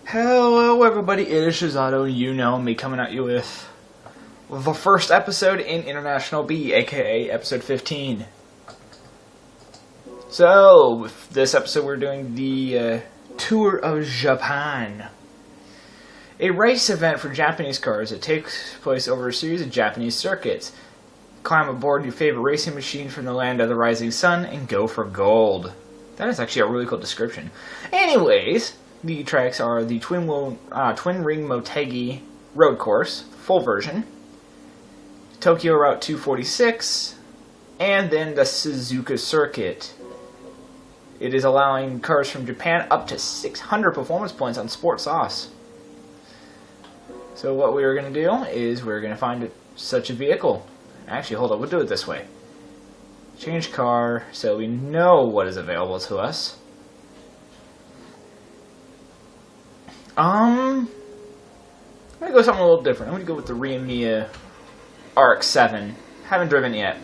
Hello everybody, it is Shizado, you know me, coming at you with the first episode in International B, aka episode 15. So, with this episode we're doing the Tour of Japan. A race event for Japanese cars that takes place over a series of Japanese circuits. Climb aboard your favorite racing machine from the land of the rising sun and go for gold. That is actually a really cool description. Anyways, the tracks are the Twin Ring Motegi Road Course, full version, Tokyo Route 246, and then the Suzuka Circuit. It is allowing cars from Japan up to 600 performance points on Sport Sauce. So what we're going to do is we're going to find such a vehicle. Actually, hold on, we'll do it this way. Change car so we know what is available to us. I'm gonna go something a little different. I'm gonna go with the Riamiya RX-7. Haven't driven it yet.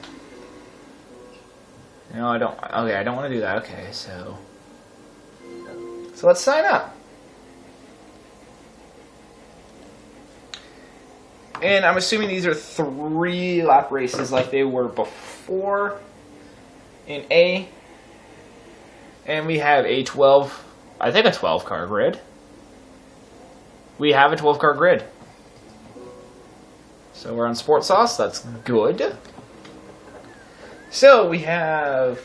No, I don't. Okay, I don't want to do that. Okay, so let's sign up. And I'm assuming these are 3-lap races like they were before in A. And we have a 12, I think a 12-car grid. We have a 12-car grid. So we're on Sport Sauce, that's good. So we have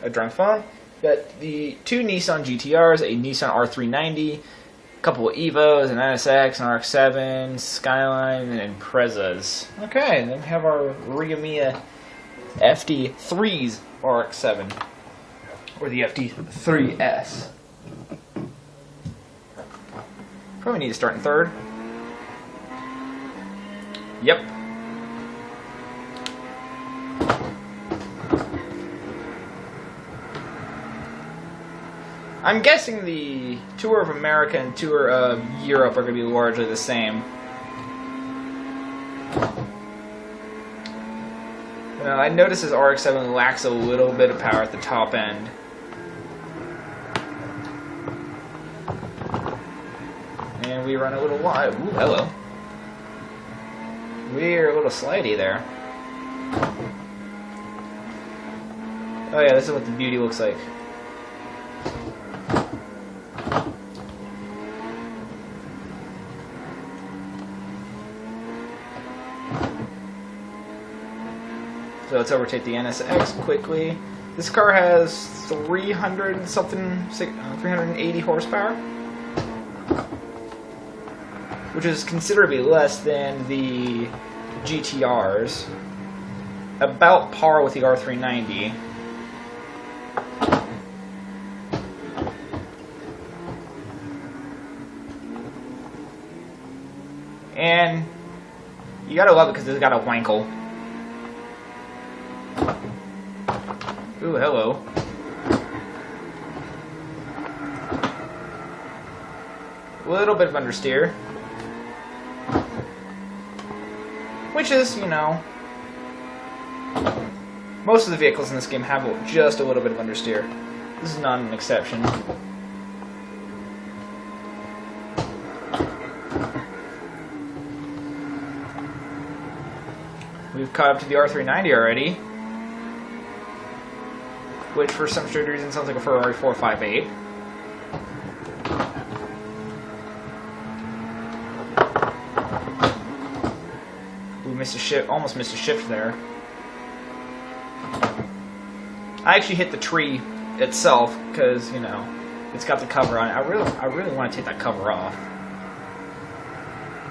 a drunk phone. Got the 2 Nissan GTRs, a Nissan R390, a couple of Evos, an NSX, an RX-7, Skyline, and Imprezas. Okay, and then we have our Riamiya FD3's RX-7, or the FD3S. Probably need to start in third. Yep. I'm guessing the Tour of America and Tour of Europe are going to be largely the same. I notice this RX-7 lacks a little bit of power at the top end. And we run a little wide. Ooh, hello. We're a little slidey there. Oh yeah, this is what the beauty looks like. So let's overtake the NSX quickly. This car has 380 horsepower, which is considerably less than the GTRs. About par with the R390. And you gotta love it because it's got a wankle. Ooh, hello. A little bit of understeer. Which is, you know, most of the vehicles in this game have just a little bit of understeer. This is not an exception. We've caught up to the R390 already, which for some strange reason sounds like a Ferrari 458. Almost missed a shift there. I actually hit the tree itself because, you know, it's got the cover on it. I really want to take that cover off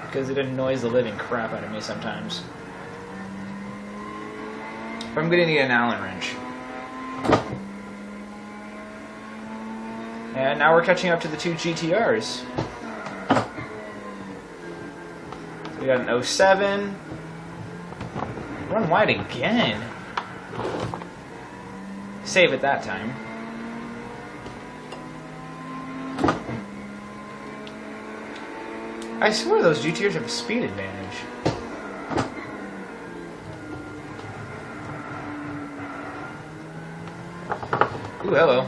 because it annoys the living crap out of me sometimes. But I'm gonna need an Allen wrench. And now we're catching up to the 2 GTRs. So we got an 07. Run wide again. Save it that time. I swear those GTRs have a speed advantage. Ooh, hello.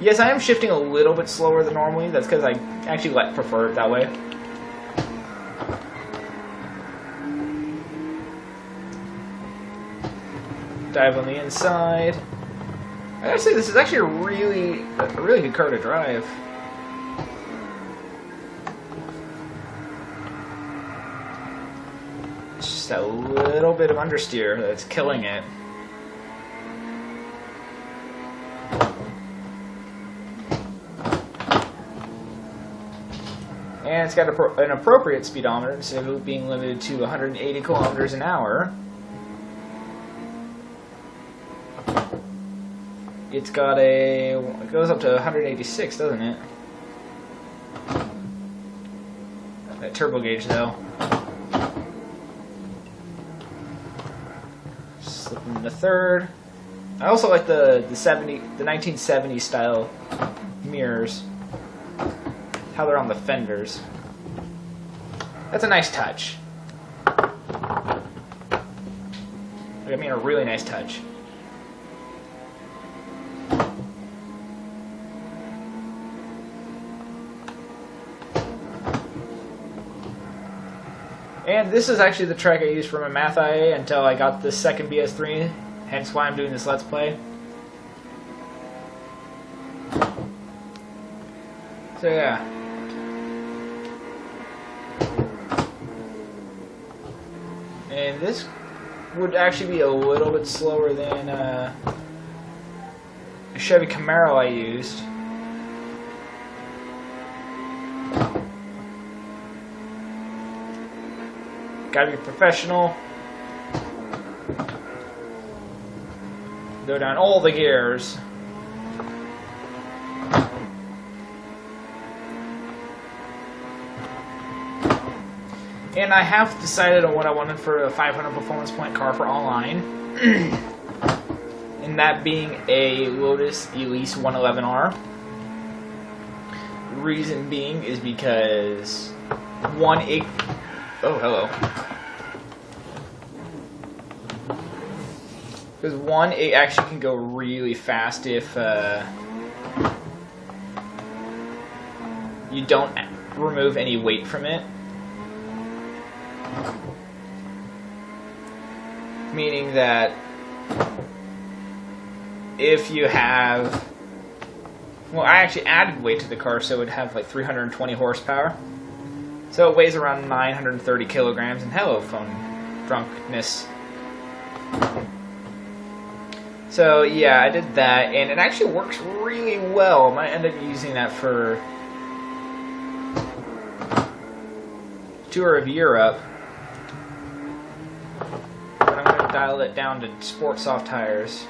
Yes, I am shifting a little bit slower than normally. That's because I actually prefer it that way. Dive on the inside. I gotta say, this is actually a really good car to drive. It's just that little bit of understeer that's killing it. And it's got an appropriate speedometer instead of it being limited to 180 kilometers an hour. It's got it goes up to 186, doesn't it? That turbo gauge, though. Slipping into third. I also like the 1970s style mirrors. How they're on the fenders. That's a nice touch. I mean, a really nice touch. And this is actually the track I used for my Math IA until I got the second BS3, hence why I'm doing this Let's Play. So yeah. And this would actually be a little bit slower than a Chevy Camaro I used. Gotta be professional. Go down all the gears. And I have decided on what I wanted for a 500 performance point car for online. And that being a Lotus Elise 111R. Reason being is because oh, hello. Because one, it actually can go really fast if you don't remove any weight from it. Meaning that if you have... Well, I actually added weight to the car so it would have like 320 horsepower. So it weighs around 930 kilograms, and hello, phone drunkenness. So yeah, I did that, and it actually works really well. I might end up using that for tour of Europe. But I'm going to dial it down to sport soft tires.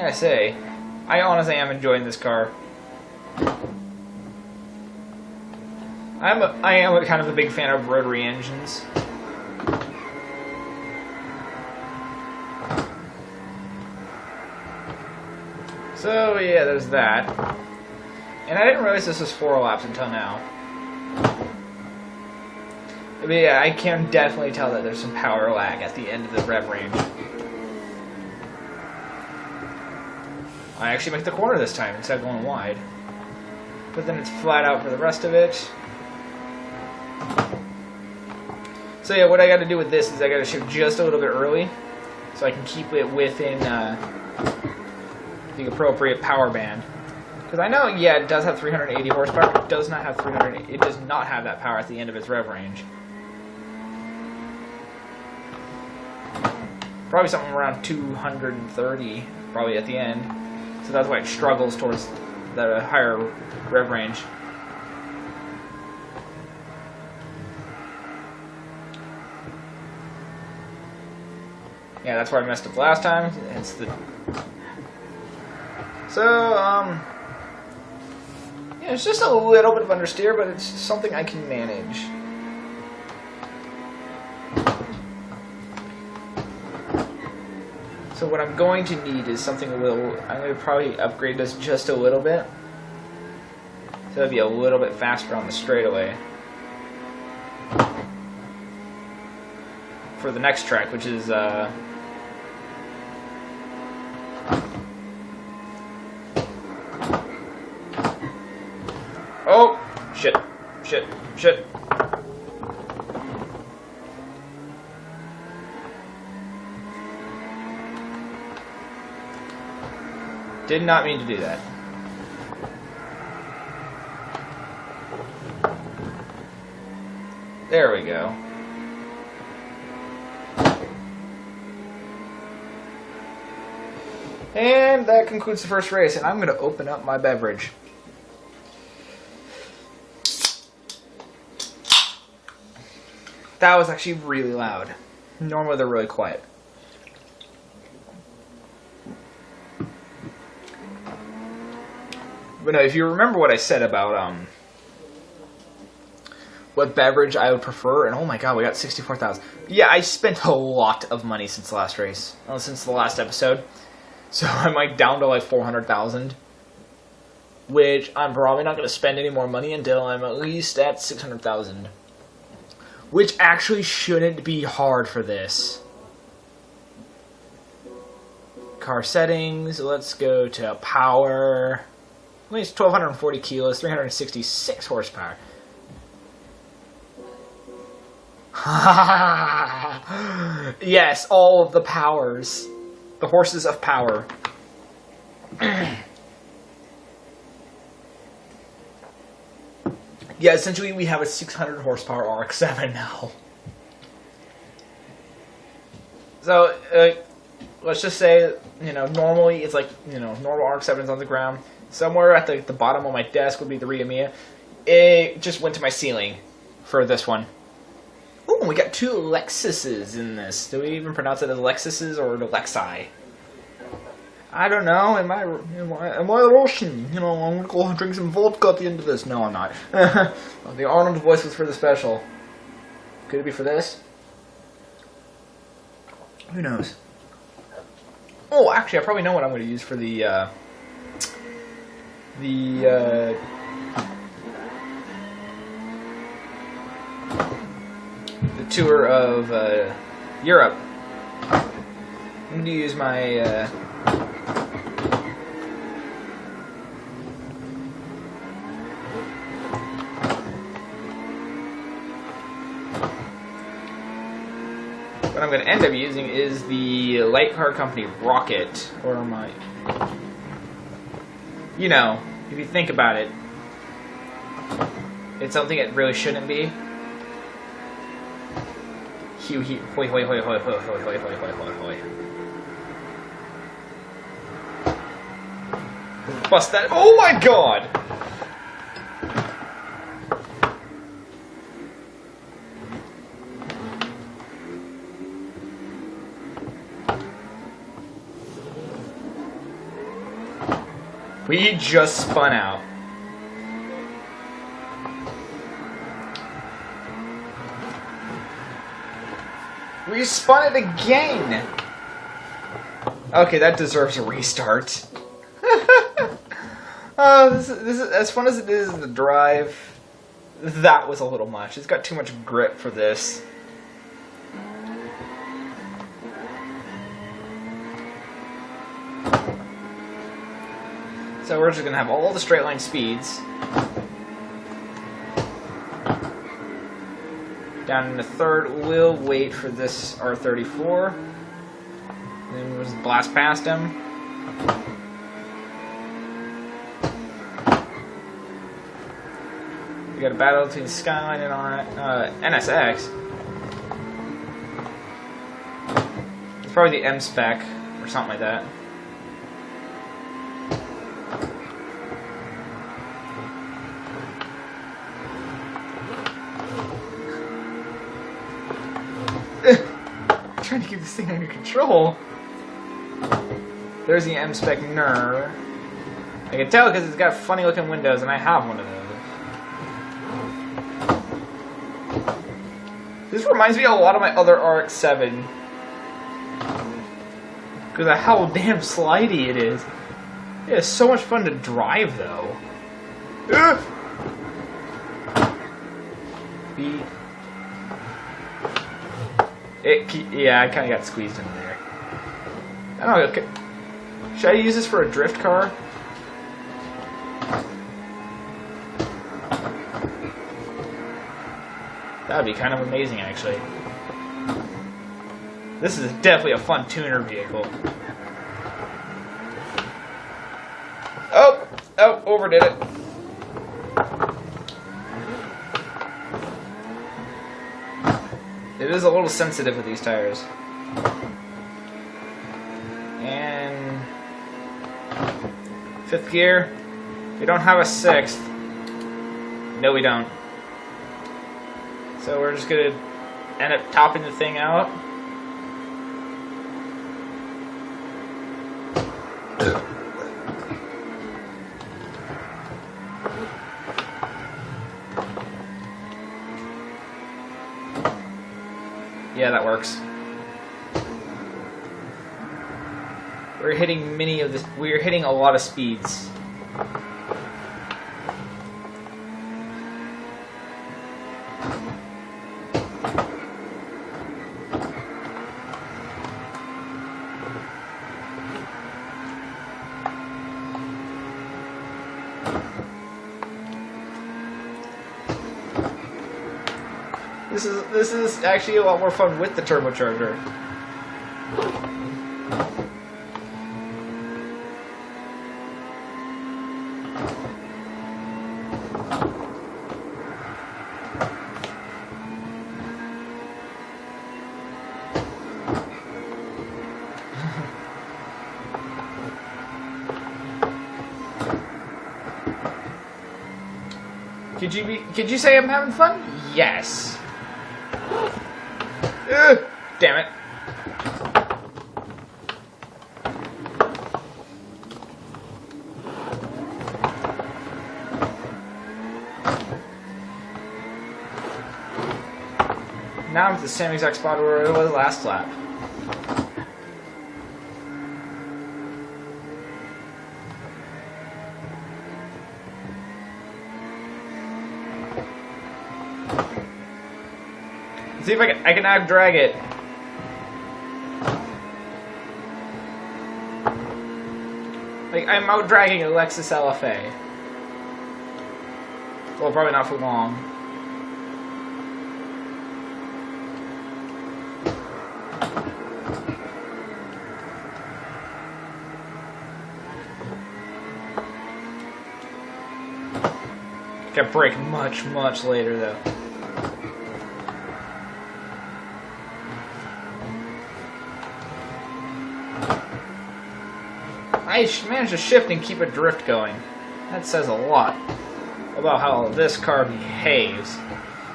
I say, I honestly am enjoying this car. I am kind of a big fan of rotary engines. So yeah, there's that. And I didn't realize this was 4 laps until now. But yeah, I can definitely tell that there's some power lag at the end of the rev range. I actually make the corner this time instead of going wide. But then it's flat out for the rest of it. So yeah, what I got to do with this is I got to shift just a little bit early so I can keep it within the appropriate power band. Because I know, yeah, it does have 380 horsepower, but it does not have it does not have that power at the end of its rev range. Probably something around 230, probably at the end. So that's why it struggles towards the higher rev range. Yeah, that's where I messed up last time. It's the... So, yeah, it's just a little bit of understeer, but it's something I can manage. So what I'm going to need is something I'm going to probably upgrade this just a little bit. So it'll be a little bit faster on the straightaway. for the next track, which is oh shit. Did not mean to do that. There we go. And that concludes the first race, and I'm going to open up my beverage. That was actually really loud. Normally they're really quiet. But no, if you remember what I said about what beverage I would prefer, and oh my god, we got 64,000. Yeah, I spent a lot of money since the last race, since the last episode. So I'm like down to like 400,000, which I'm probably not going to spend any more money until I'm at least at 600,000, which actually shouldn't be hard for this. Car settings, let's go to power. At least 1,240 kilos, 366 horsepower. Yes, all of the powers. The horses of power. Yeah, essentially we have a 600 horsepower RX-7 now. So, let's just say, normally it's like, normal RX-7s on the ground. Somewhere at the bottom of my desk would be the Ria Mia. It just went to my ceiling for this one. Ooh, we got 2 Lexuses in this. Do we even pronounce it as Lexuses or Lexi? I don't know. Am I Russian? I'm gonna go drink some vodka at the end of this. No, I'm not. The Arnold voice was for the special. Could it be for this? Who knows? Oh, actually, I probably know what I'm going to use for the tour of Europe. I'm going to use my what I'm going to end up using is the Light Car Company Rocket, or my, if you think about it, it's something it really shouldn't be. Hoi, hoi, hoi, hoi, hoi, hoi, hoi, hoi, hoi, hoi, hoi. Bust that. Oh my god! We just spun out. We spun it again! Okay, that deserves a restart. This is as fun as it is to drive. That was a little much. It's got too much grip for this. So we're just gonna have all the straight line speeds. Down in the third, we'll wait for this R34. Then we'll just blast past him. We got a battle between Skyline and NSX. It's probably the M spec or something like that. Trying to keep this thing under control. There's the M-Spec NER. I can tell because it's got funny looking windows and I have one of those. This reminds me a lot of my other RX-7. Because of how damn slidey it is. It is so much fun to drive though. Yeah, I kind of got squeezed in there. I don't know. Okay. Should I use this for a drift car? That would be kind of amazing, actually. This is definitely a fun tuner vehicle. Oh, overdid it. It is a little sensitive with these tires. And 5th gear. We don't have a 6th. No, we don't. So we're just gonna end up topping the thing out. Yeah, that works. We're hitting we're hitting a lot of speeds. This is actually a lot more fun with the turbocharger. Could you say I'm having fun? Yes. Damn it. Now I'm at the same exact spot where I was last lap. See if I can now drag it. Like, I'm out dragging a Lexus LFA. Well, probably not for long. Can brake much, much later though. I managed to shift and keep a drift going. That says a lot about how this car behaves.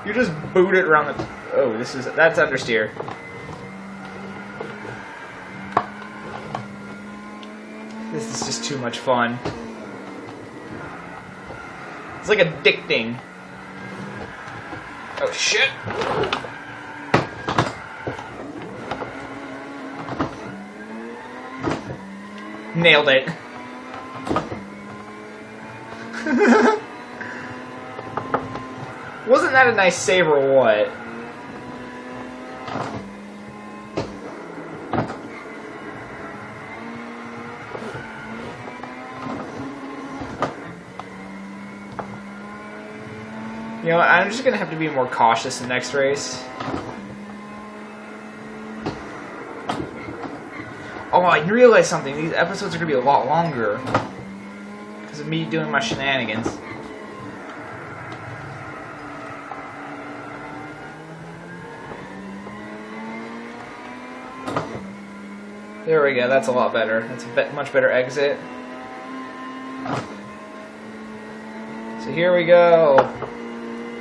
You just boot it around the... Oh, that's understeer. This is just too much fun. It's like addicting. Oh shit! Nailed it. Wasn't that a nice save or what? You know, I'm just gonna have to be more cautious in the next race. Oh, I realized something. These episodes are gonna be a lot longer because of me doing my shenanigans. There we go. That's a lot better. That's a much better exit. So here we go.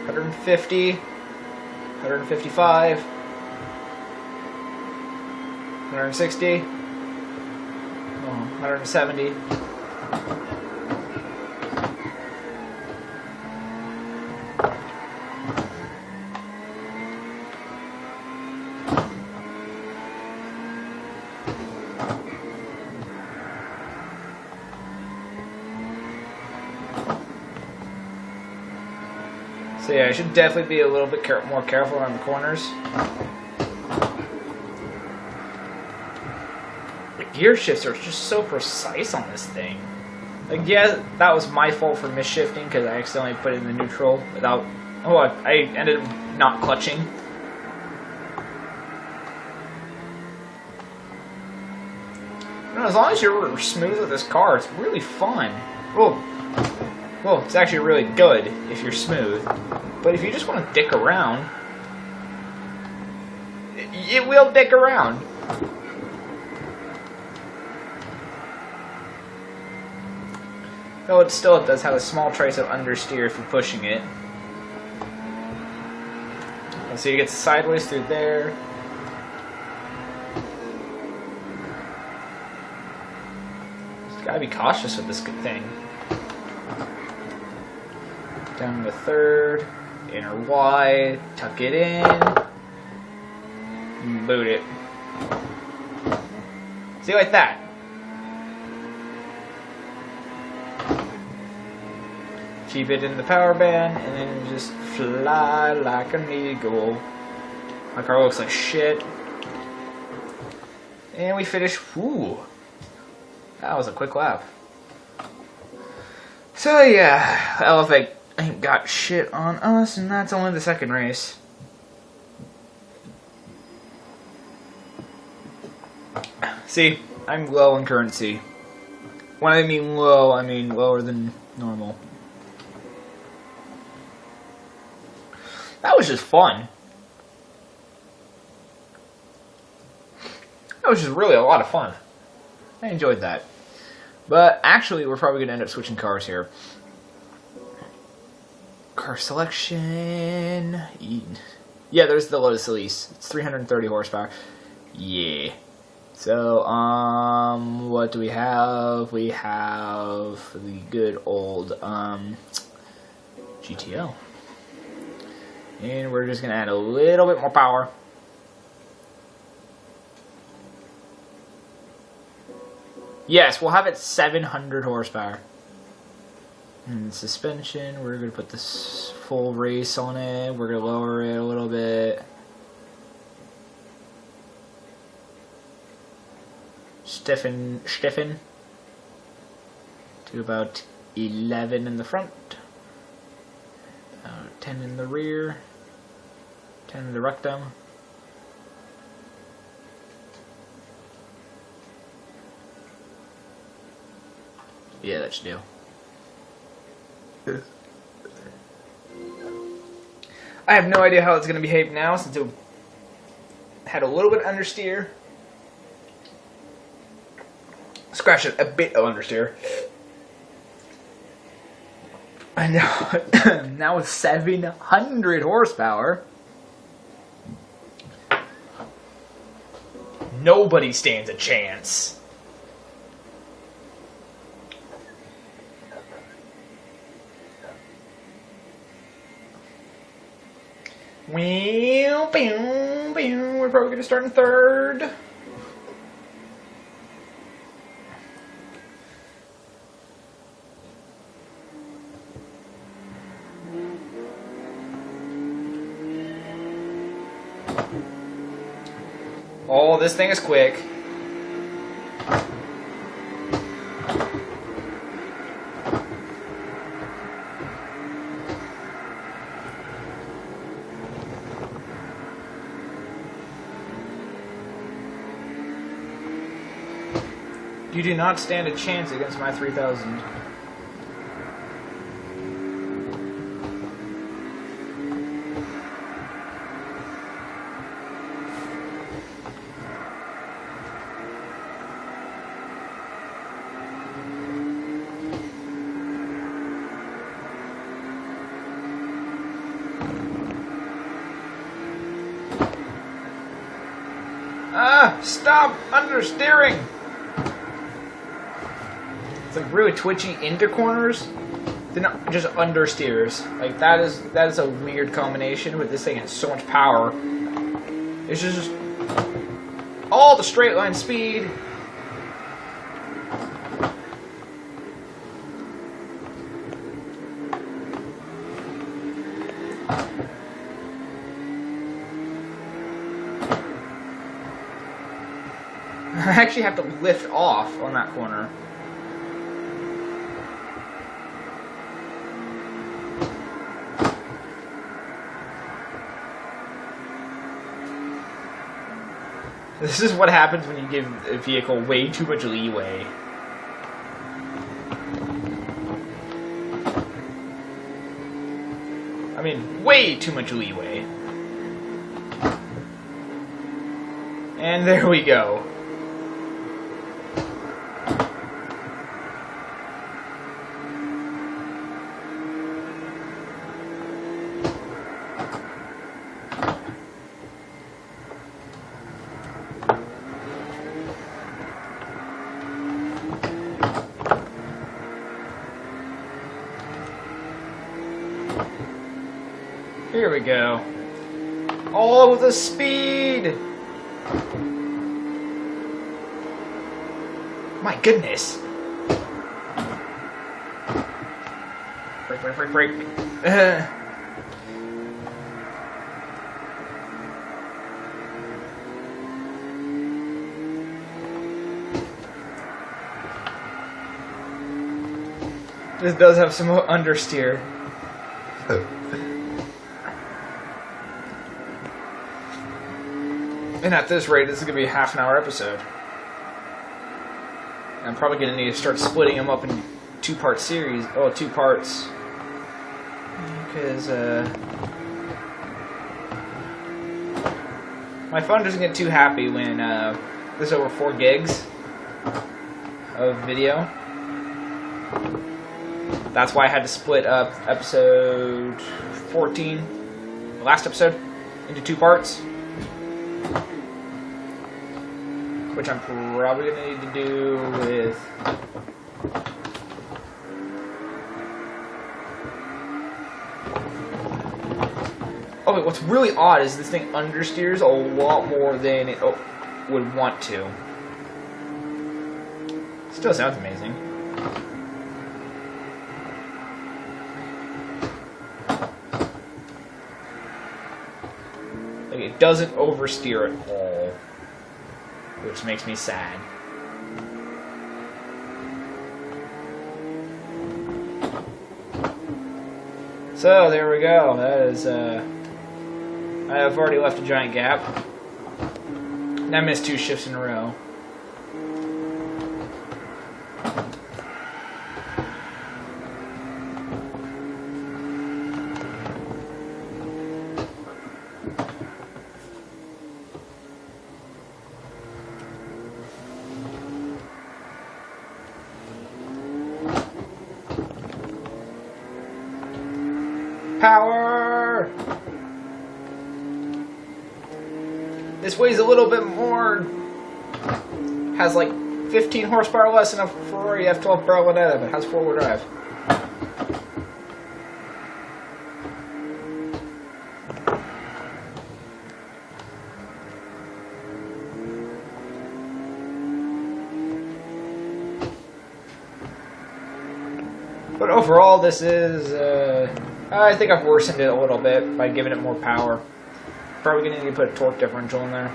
150, 155, 160. 170. So yeah, I should definitely be a little bit more careful around the corners. gear shifts are just so precise on this thing. Like, yeah, that was my fault for misshifting because I accidentally put it in the neutral without... Oh, I ended up not clutching. You know, as long as you're smooth with this car, it's really fun. Well, it's actually really good if you're smooth. But if you just want to dick around, it will dick around. Though it does have a small trace of understeer if you're pushing it. And so you get sideways through there. Just gotta be cautious with this good thing. Down to third, inner wide, tuck it in, boot it. See, like that. Keep it in the power band, and then just fly like an eagle. My car looks like shit. And we finish. Ooh, that was a quick lap. So yeah, LFA ain't got shit on us, and that's only the second race. See, I'm low in currency. When I mean low, I mean lower than normal. That was just fun. That was just really a lot of fun. I enjoyed that. But actually, we're probably going to end up switching cars here. Car selection. Yeah, there's the Lotus Elise. It's 330 horsepower. Yeah. So, what do we have? We have the good old, GTO. And we're just going to add a little bit more power. Yes, we'll have it 700 horsepower. And suspension, we're going to put this full race on it. We're going to lower it a little bit. Stiffen to about 11 in the front. 10 in the rear, 10 in the rectum. Yeah, that should do. I have no idea how it's going to behave now since it had a little bit of understeer. Scratch it, a bit of understeer. I know. Now with 700 horsepower, nobody stands a chance. Well, we're probably going to start in third. Oh, this thing is quick. You do not stand a chance against my 3000. Stop understeering! It's like really twitchy into corners. They're not just understeers. Like that is a weird combination, but this thing has so much power. It's just all the straight line speed. actually have to lift off on that corner. This is what happens when you give a vehicle way too much leeway. I mean, way too much leeway. And there we go. Here we go. All the speed! My goodness! Break, break, break, break. This does have some understeer. And at this rate, this is going to be a half-an-hour episode. I'm probably going to need to start splitting them up in two-part series. Oh, 2 parts. Because, my phone doesn't get too happy when, there's over 4 gigs of video. That's why I had to split up episode 14, the last episode, into 2 parts. Which I'm probably going to need to do with... Okay, what's really odd is this thing understeers a lot more than it would want to. Still sounds amazing. Like, it doesn't oversteer at all. Which makes me sad. So, there we go. That is, I have already left a giant gap. And I missed 2 shifts in a row. Power! This weighs a little bit more. Has like 15 horsepower less than a Ferrari F12 Berlinetta, but has 4-wheel drive. But overall, this is, I think I've worsened it a little bit by giving it more power. Probably going to need to put a torque differential in there.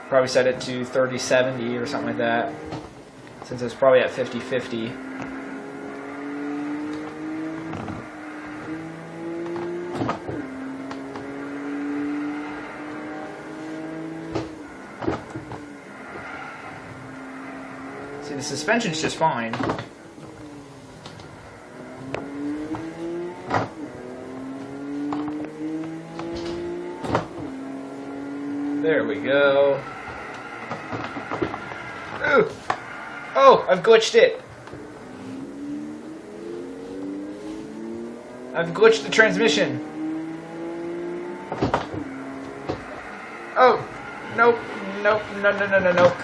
Probably set it to 3070 or something like that, since it's probably at 5050. See, the suspension's just fine. There we go. Ooh. Oh, I've glitched it. I've glitched the transmission. Oh, nope, nope, no, nope.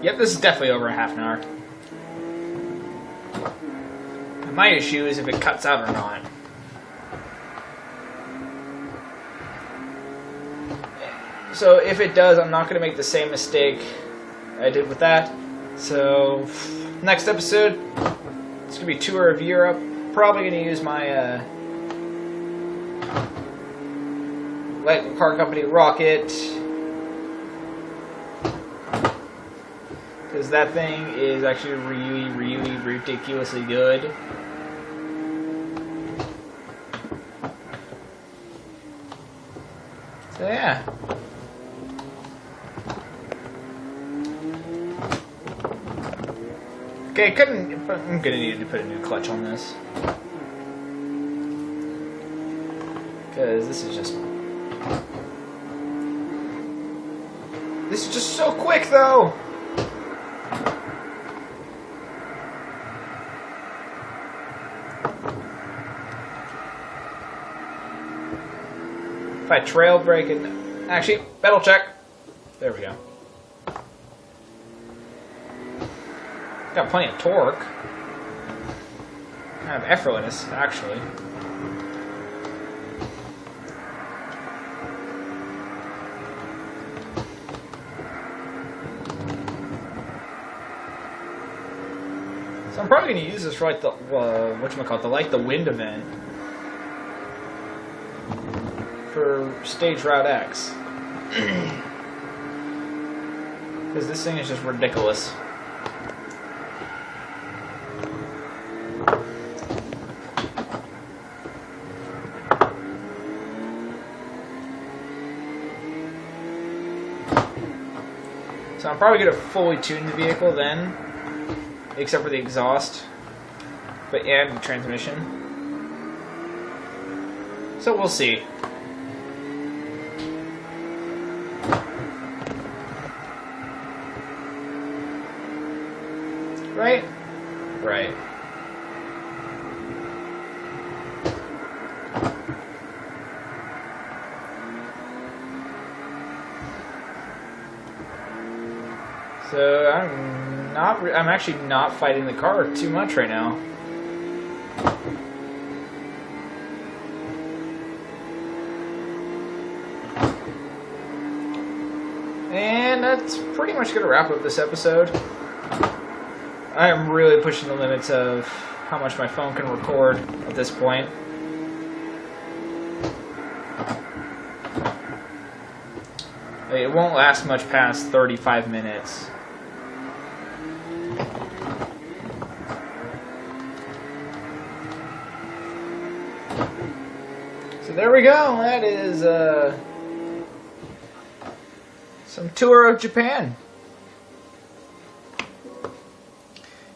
Yep, this is definitely over a half an hour. My issue is if it cuts out or not. So if it does, I'm not going to make the same mistake I did with that. So next episode, It's going to be a tour of Europe. Probably going to use my light car company Rocket. Because that thing is actually really, really ridiculously good. So yeah. Okay, I'm gonna need to put a new clutch on this. Because this is just so quick though! If I trail brake it... Actually, pedal check. There we go. Got plenty of torque. Kind of effortless, actually. So I'm probably going to use this for like the whatchamacallit, the wind event. For Stage Route X. Because this thing is just ridiculous. So I'm probably going to fully tune the vehicle then, except for the exhaust, and the transmission. So we'll see. Right? Right. So I'm actually not fighting the car too much right now. And that's pretty much going to wrap up this episode. I am really pushing the limits of how much my phone can record at this point. It won't last much past 35 minutes. So there we go. That is some tour of Japan.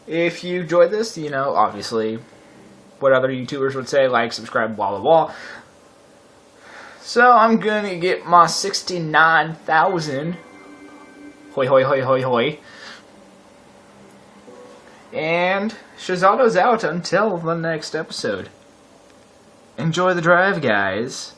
If you enjoyed this, you know, obviously, what other YouTubers would say, like, subscribe, blah, blah, blah. So, I'm gonna get my 69,000. Hoi, hoi, hoi, hoi, hoi. And Shazato's out until the next episode. Enjoy the drive, guys.